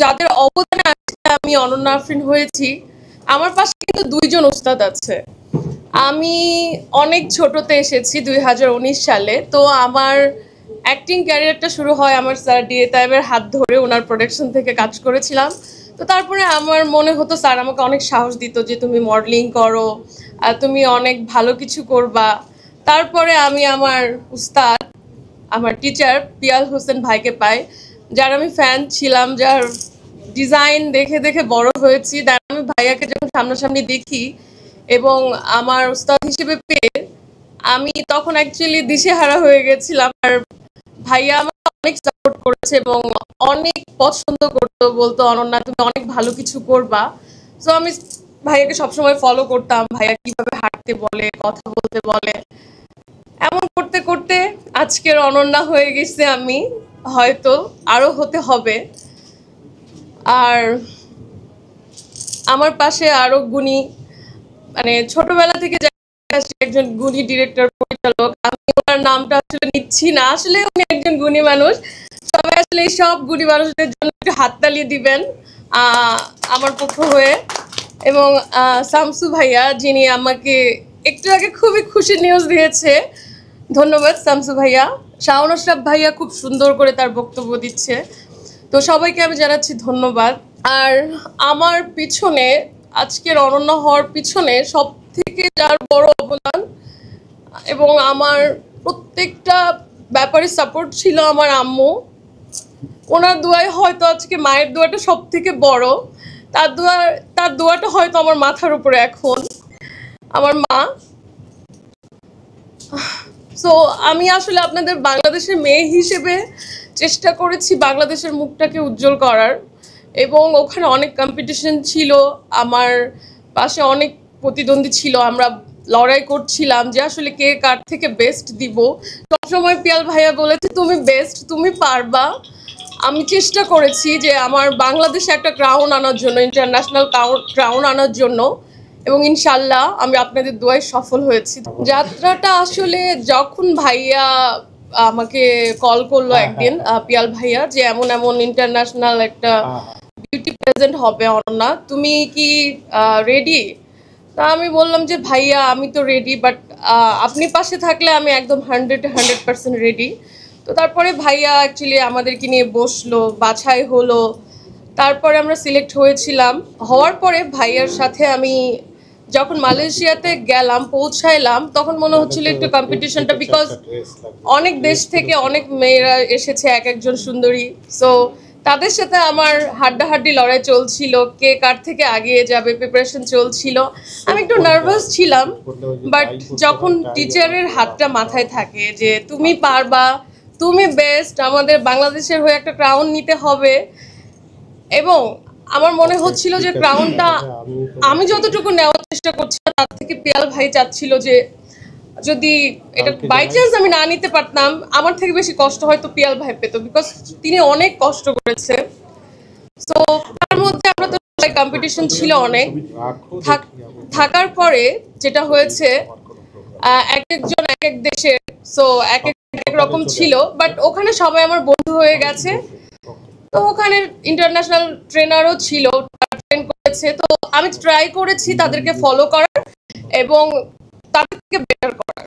যাদের অবদানে আজকে আমি অনন্যা আফরিন হয়েছি, আমার পাশে কিন্তু দুইজন উস্তাদ আছে। আমি অনেক ছোটতে এসেছি 2019 সালে। তো আমার অ্যাক্টিং ক্যারিয়ারটা শুরু হয় আমার স্যার ডিএ তাইবের হাত ধরে, ওনার প্রোডাকশন থেকে কাজ করেছিলাম। তো তারপরে আমার মনে হতো স্যার আমাকে অনেক সাহস দিত যে তুমি মডেলিং করো, তুমি অনেক ভালো কিছু করবা। তারপরে আমি আমার উস্তাদ, আমার টিচার পিয়াল হোসেন ভাইকে পাই, যার আমি ফ্যান ছিলাম, যার ডিজাইন দেখে দেখে বড় হয়েছি। তার আমি ভাইয়াকে যখন সামনাসামনি দেখি এবং আমার উস্তাদ হিসেবে পেয়ে আমি তখন অ্যাকচুয়ালি দিশেহারা হয়ে গেছিলাম। আর ভাইয়া আমাকে অনেক সাপোর্ট করেছে এবং অনেক পছন্দ করতো, বলতো অনন্যা তুমি অনেক ভালো কিছু করবা। সো আমি ভাইয়াকে সবসময় ফলো করতাম, ভাইয়া কিভাবে হাঁটতে বলে, কথা বলতে বলে। এমন করতে করতে আজকের অনন্যা হয়ে গেছে আমি, হয়তো আরো হতে হবে। আর আমার পাশে আরো গুণী, মানে ছোটবেলা থেকে একজন গুণী ডিরেক্টর পরিচালক, আমি ওনার নামটা আসলে নিচ্ছি না, আসলে উনি একজন গুণী মানুষ। সবাই আসলে এই সব গুণী মানুষদের জন্য একটু হাততালি দিবেন আমার পক্ষ হয়ে। এবং শামসু ভাইয়া, যিনি আমাকে একটু আগে খুবই খুশির নিউজ দিয়েছে, ধন্যবাদ শামসু ভাইয়া। শাওন আশরাফ ভাইয়া খুব সুন্দর করে তার বক্তব্য দিচ্ছে। তো সবাইকে আমি জানাচ্ছি ধন্যবাদ। আর আমার পিছনে, আজকের অনন্যা হওয়ার পিছনে সব থেকে যার বড় অবদান এবং আমার প্রত্যেকটা ব্যাপারে সাপোর্ট ছিল আমার আম্মু। ওনার দোয়ায় হয়তো আজকে, মায়ের দোয়াটা সব থেকে বড়, তার দোয়াটা হয়তো আমার মাথার উপরে এখন, আমার মা। সো আমি আসলে আপনাদের বাংলাদেশের মেয়ে হিসেবে চেষ্টা করেছি বাংলাদেশের মুখটাকে উজ্জ্বল করার, এবং ওখানে অনেক কম্পিটিশন ছিল, আমার পাশে অনেক প্রতিদ্বন্দ্বী ছিল, আমরা লড়াই করছিলাম যে আসলে কে কার থেকে বেস্ট দিব। সবসময় পিয়াল ভাইয়া বলেছে তুমি বেস্ট, তুমি পারবা। আমি চেষ্টা করেছি যে আমার বাংলাদেশে একটা ক্রাউন আনার জন্য, ইন্টারন্যাশনাল ক্রাউন আনার জন্য, এবং ইনশাল্লাহ আমি আপনাদের দোয়ায় সফল হয়েছি। যাত্রাটা আসলে যখন ভাইয়া আমাকে কল করলো একদিন, পিয়াল ভাইয়া, যে এমন এমন ইন্টারন্যাশনাল একটা বিউটি প্রেজেন্ট হবে অনন্যা, তুমি কি রেডি? তা আমি বললাম যে ভাইয়া আমি তো রেডি, বাট আপনি পাশে থাকলে আমি একদম 100% রেডি। তো তারপরে ভাইয়া অ্যাকচুয়ালি আমাদেরকে নিয়ে বসলো, বাছাই হলো, তারপরে আমরা সিলেক্ট হয়েছিলাম। হওয়ার পরে ভাইয়ার সাথে আমি যখন মালয়েশিয়াতে গেলাম, পৌঁছাইলাম, তখন মনে হচ্ছিল একটু কম্পিটিশনটা, বিকজ অনেক দেশ থেকে অনেক মেয়েরা এসেছে, এক একজন সুন্দরী। সো তাদের সাথে আমার হাড্ডাহাড্ডি লড়াই চলছিল, কে কার থেকে আগিয়ে যাবে, প্রিপারেশন চলছিল। আমি একটু নার্ভাস ছিলাম, বাট যখন টিচারের হাতটা মাথায় থাকে যে তুমি পারবা, তুমি বেস্ট, আমাদের বাংলাদেশের হয়ে একটা ক্রাউন নিতে হবে, এবং আমার মনে হচ্ছিল যে ক্রাউনটা আমি যতটুকু নেওয়ার চেষ্টা করছি তার থেকে পিয়াল ভাই চাচ্ছিল যে যদি এটা বাই চান্স আমি না নিতে পারতাম, আমার থেকে বেশি কষ্ট হয়তো পিয়াল ভাই পেত, বিকজ তিনি অনেক কষ্ট করেছে। তো তার মধ্যে আমরা তো কম্পিটিশন ছিল অনেক, থাকার পরে যেটা হয়েছে এক একজন এক এক দেশের, সো এক এক রকম ছিল, বাট ওখানে সবাই আমার বন্ধু হয়ে গেছে। তো ওখানে ইন্টারন্যাশনাল ট্রেনারও ছিল, ট্রেন করেছে। তো আমি ট্রাই করেছি তাদেরকে ফলো করার এবং তাদেরকে বেটার করার।